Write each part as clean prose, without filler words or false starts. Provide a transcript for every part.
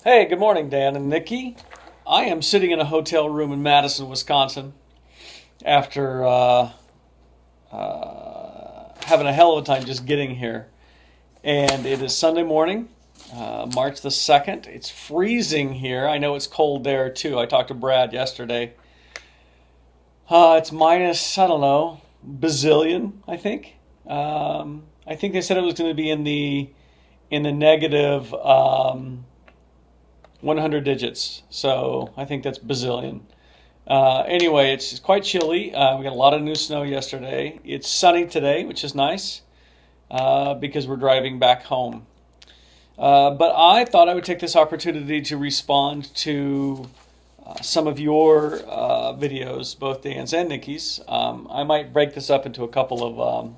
Hey, good morning, Dan and Nikki. I am sitting in a hotel room in Madison, Wisconsin, after having a hell of a time just getting here. And it is Sunday morning, March the 2nd. It's freezing here. I know it's cold there too. I talked to Brad yesterday. It's minus, I don't know, bazillion, I think. I think they said it was going to be in the negative 100 digits. So I think that's bazillion. Anyway, it's quite chilly. We got a lot of new snow yesterday. It's sunny today, which is nice because we're driving back home. But I thought I would take this opportunity to respond to some of your videos, both Dan's and Nikki's. I might break this up into a couple of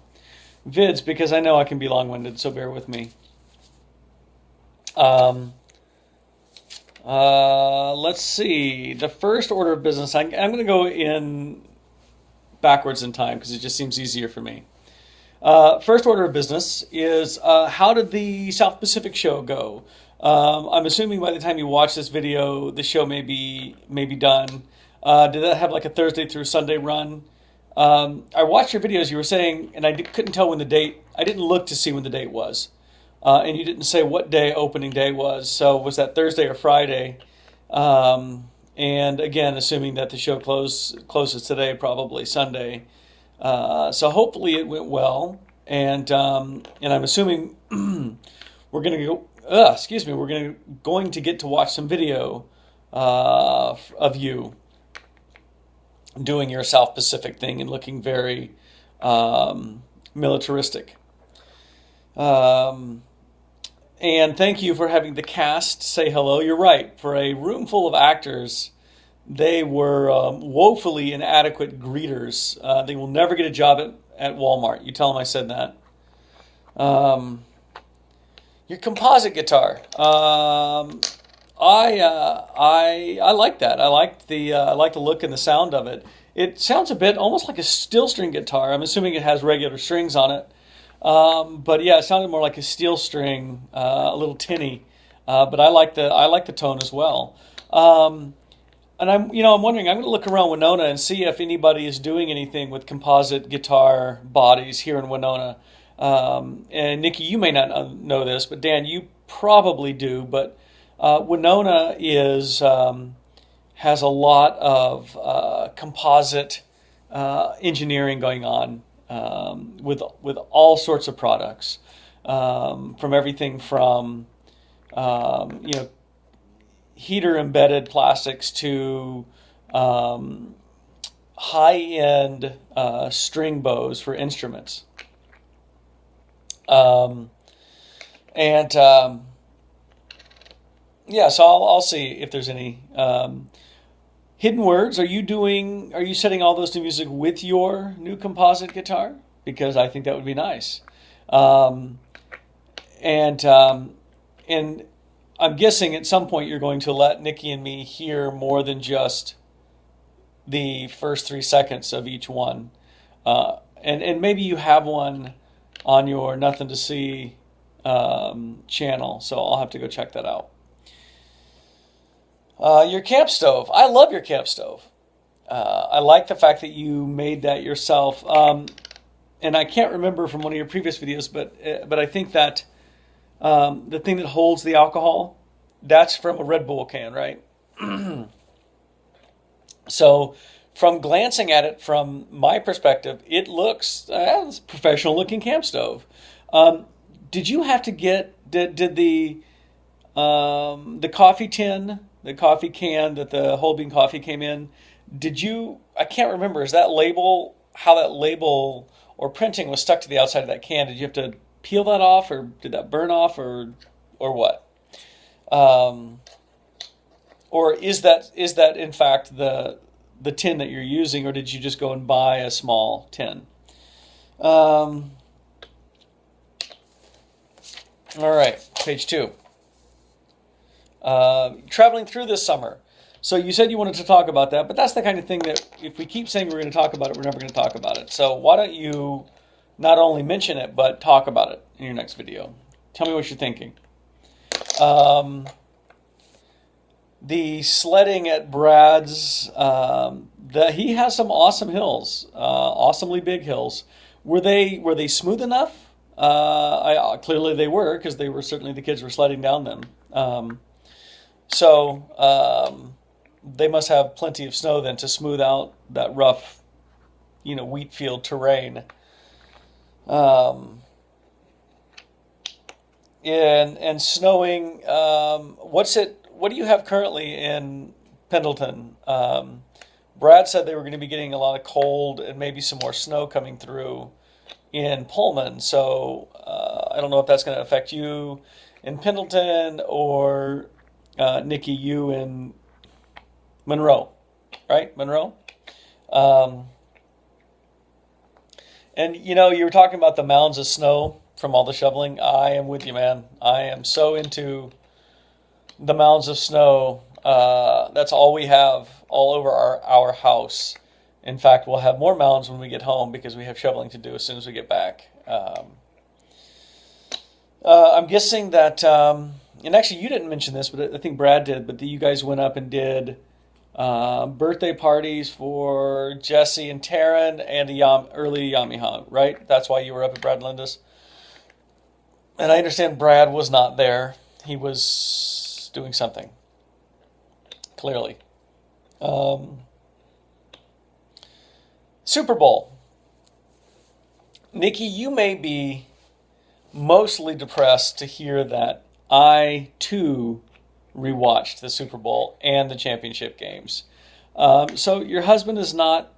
vids because I know I can be long-winded, so bear with me. Let's see. The first order of business, I'm going to go in backwards in time because it just seems easier for me. First order of business is how did the South Pacific show go? I'm assuming by the time you watch this video, the show may be done. Did that have like a Thursday through Sunday run? I watched your videos. You were saying, and I couldn't tell when the date. I didn't look to see when the date was. And you didn't say what day opening day was. So was that Thursday or Friday? And again, assuming that the show closes today, probably Sunday. So hopefully it went well. And I'm assuming we're going to go. We're going to get to watch some video of you doing your South Pacific thing and looking very militaristic. And thank you for having the cast say hello. You're right. For a room full of actors, they were woefully inadequate greeters. They will never get a job at Walmart. You tell them I said that. Your composite guitar. I like that. I like the look and the sound of it. It sounds a bit almost like a steel string guitar. I'm assuming it has regular strings on it. But yeah, it sounded more like a steel string, a little tinny. But I like the tone as well. And I'm wondering. I'm going to look around Winona and see if anybody is doing anything with composite guitar bodies here in Winona. And Nikki, you may not know this, but Dan, you probably do. But Winona has a lot of composite engineering going on. With all sorts of products, from everything from heater embedded plastics to high end string bows for instruments, So I'll see if there's any. Hidden words, are you setting all those to music with your new composite guitar? Because I think that would be nice. And I'm guessing at some point you're going to let Nikki and me hear more than just the first 3 seconds of each one. And maybe you have one on your Nothing to See channel, so I'll have to go check that out. Your camp stove. I love your camp stove. I like the fact that you made that yourself. And I can't remember from one of your previous videos, but I think that the thing that holds the alcohol, that's from a Red Bull can, right? So from glancing at it from my perspective, it looks it's a professional looking camp stove. Did you have to did the coffee tin, the coffee can that the whole bean coffee came in, I can't remember, how that label or printing was stuck to the outside of that can? Did you have to peel that off, or did that burn off, or what? Or is that in fact the tin that you're using, or did you just go and buy a small tin? All right, page 2. Traveling through this summer. So you said you wanted to talk about that, but that's the kind of thing that if we keep saying we're going to talk about it, we're never going to talk about it. So why don't you not only mention it, but talk about it in your next video. Tell me what you're thinking. the sledding at Brad's, he has some awesome hills, awesomely big hills. Were they smooth enough? Clearly they were, because they were, certainly the kids were sledding down them. So they must have plenty of snow then to smooth out that rough, wheat field terrain. Um, and snowing. What do you have currently in Pendleton? Brad said they were going to be getting a lot of cold and maybe some more snow coming through in Pullman. So I don't know if that's going to affect you in Pendleton or Nikki, you in Monroe, right? Monroe. Um, and you were talking about the mounds of snow from all the shoveling. I am with you, man. I am so into the mounds of snow. That's all we have all over our house. In fact, we'll have more mounds when we get home because we have shoveling to do as soon as we get back. I'm guessing that, and actually you didn't mention this, but I think Brad did, but you guys went up and did birthday parties for Jesse and Taryn and a early Yamiha, right? That's why you were up at Brad and Linda's. And I understand Brad was not there. He was doing something, clearly. Um, Super Bowl. Nikki, you may be mostly depressed to hear that I, too, rewatched the Super Bowl and the championship games. So your husband's not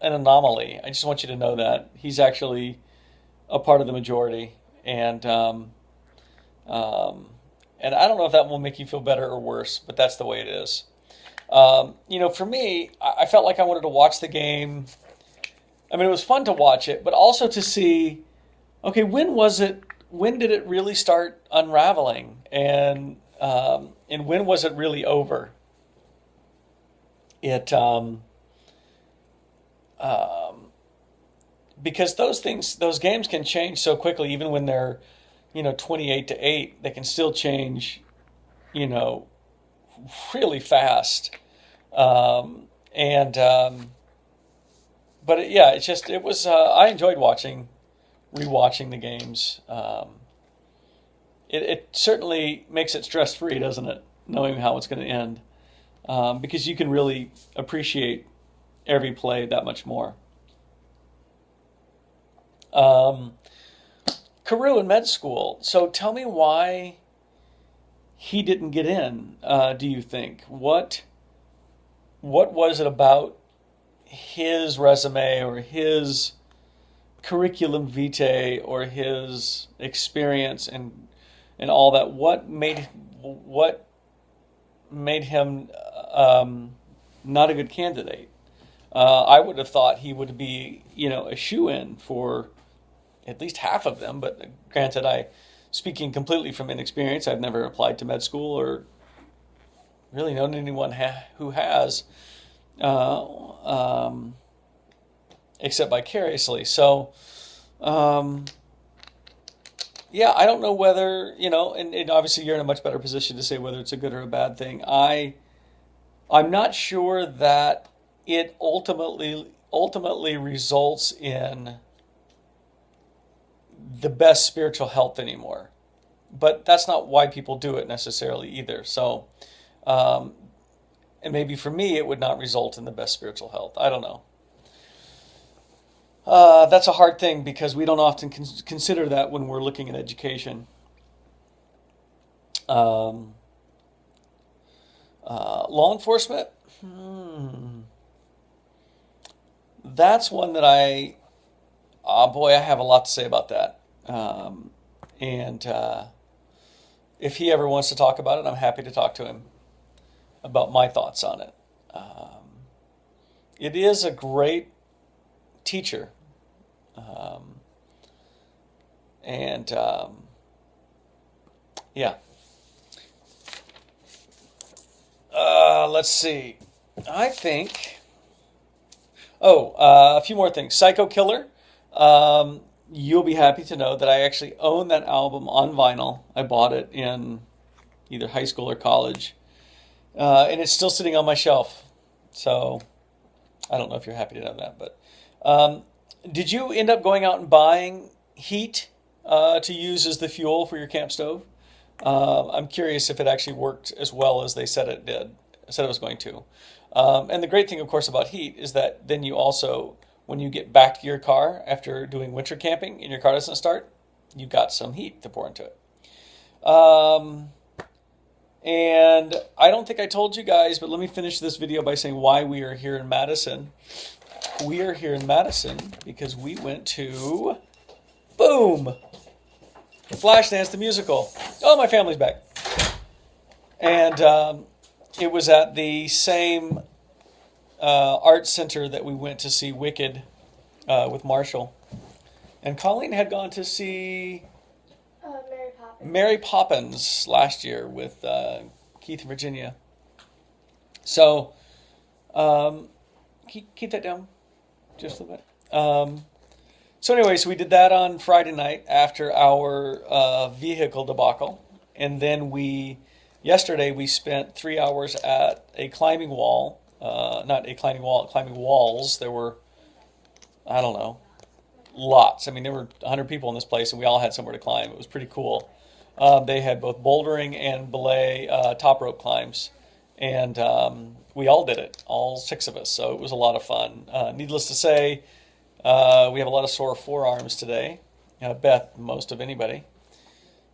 an anomaly. I just want you to know that he's actually a part of the majority, and um, and I don't know if that will make you feel better or worse, but that's the way it is. For me, I felt like I wanted to watch the game. I mean, it was fun to watch it, but also to see, okay, when was it? When did it really start unraveling, and when was it really over? It um, because those games can change so quickly, even when they're 28-8, they can still change, you know, really fast. And But yeah, it was. I enjoyed rewatching the games. It certainly makes it stress free, doesn't it? Knowing how it's going to end, because you can really appreciate every play that much more. Um, Carew in med school. So tell me why he didn't get in. Do you think what was it about his resume or his curriculum vitae or his experience and all that? What made him not a good candidate? I would have thought he would be a shoe-in for at least half of them. But granted, speaking completely from inexperience, I've never applied to med school or really known anyone who has, um, except vicariously. So, um, yeah, I don't know whether, and obviously you're in a much better position to say whether it's a good or a bad thing. I'm not sure that it ultimately results in the best spiritual health anymore. But that's not why people do it necessarily either. So, um, and maybe for me, it would not result in the best spiritual health. I don't know. That's a hard thing because we don't often consider that when we're looking at education. Um, Law enforcement, that's one that oh boy, I have a lot to say about that. And if he ever wants to talk about it, I'm happy to talk to him about my thoughts on it. Um, it is a great teacher. Um, and Yeah. Let's see. I think. Oh, a few more things. Psycho Killer. You'll be happy to know that I actually own that album on vinyl. I bought it in either high school or college, and it's still sitting on my shelf. So I don't know if you're happy to know that, but did you end up going out and buying heat to use as the fuel for your camp stove? I'm curious if it actually worked as well as they said it did, said it was going to. And the great thing, of course, about heat is that then you also, when you get back to your car after doing winter camping and your car doesn't start, you've got some heat to pour into it. And I don't think I told you guys, but let me finish this video by saying why we are here in Madison. We are here in Madison because we went to, boom, Flashdance the musical. Oh, my family's back. And it was at the same art center that we went to see Wicked with Marshall. And Colleen had gone to see Mary Poppins last year with Keith and Virginia. So, keep that down just a little bit. So anyway, so we did that on Friday night after our vehicle debacle. And then yesterday we spent 3 hours at a climbing wall. Not a climbing wall, climbing walls. There were, I don't know, lots. I mean, there were 100 people in this place and we all had somewhere to climb. It was pretty cool. They had both bouldering and belay top rope climbs. And we all did it, all 6 of us. So it was a lot of fun. Needless to say, we have a lot of sore forearms today. Beth, most of anybody.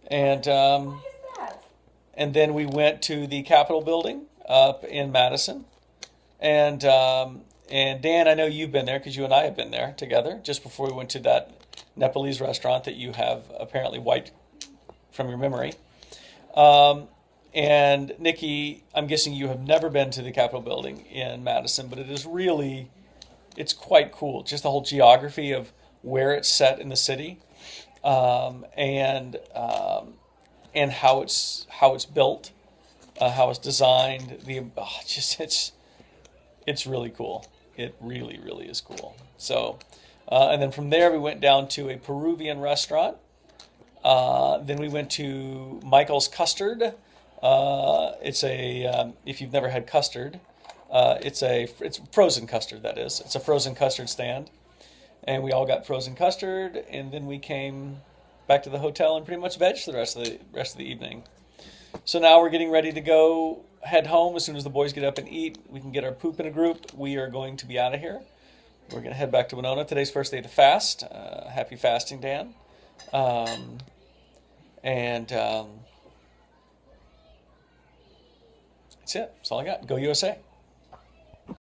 And and then we went to the Capitol building up in Madison. And Dan, I know you've been there because you and I have been there together just before we went to that Nepalese restaurant that you have apparently wiped from your memory. And Nikki, I'm guessing you have never been to the Capitol building in Madison, but it is really, it's quite cool. Just the whole geography of where it's set in the city, and how it's built, how it's designed. It's really cool. It really, really is cool. So, and then from there we went down to a Peruvian restaurant. Then we went to Michael's Custard. It's if you've never had custard, it's frozen custard, that is. It's a frozen custard stand. And we all got frozen custard, and then we came back to the hotel and pretty much vegged the rest of the evening. So now we're getting ready to head home. As soon as the boys get up and eat, we can get our poop in a group. We are going to be out of here. We're going to head back to Winona. Today's first day of the fast. Happy fasting, Dan. And that's it. That's all I got. Go USA.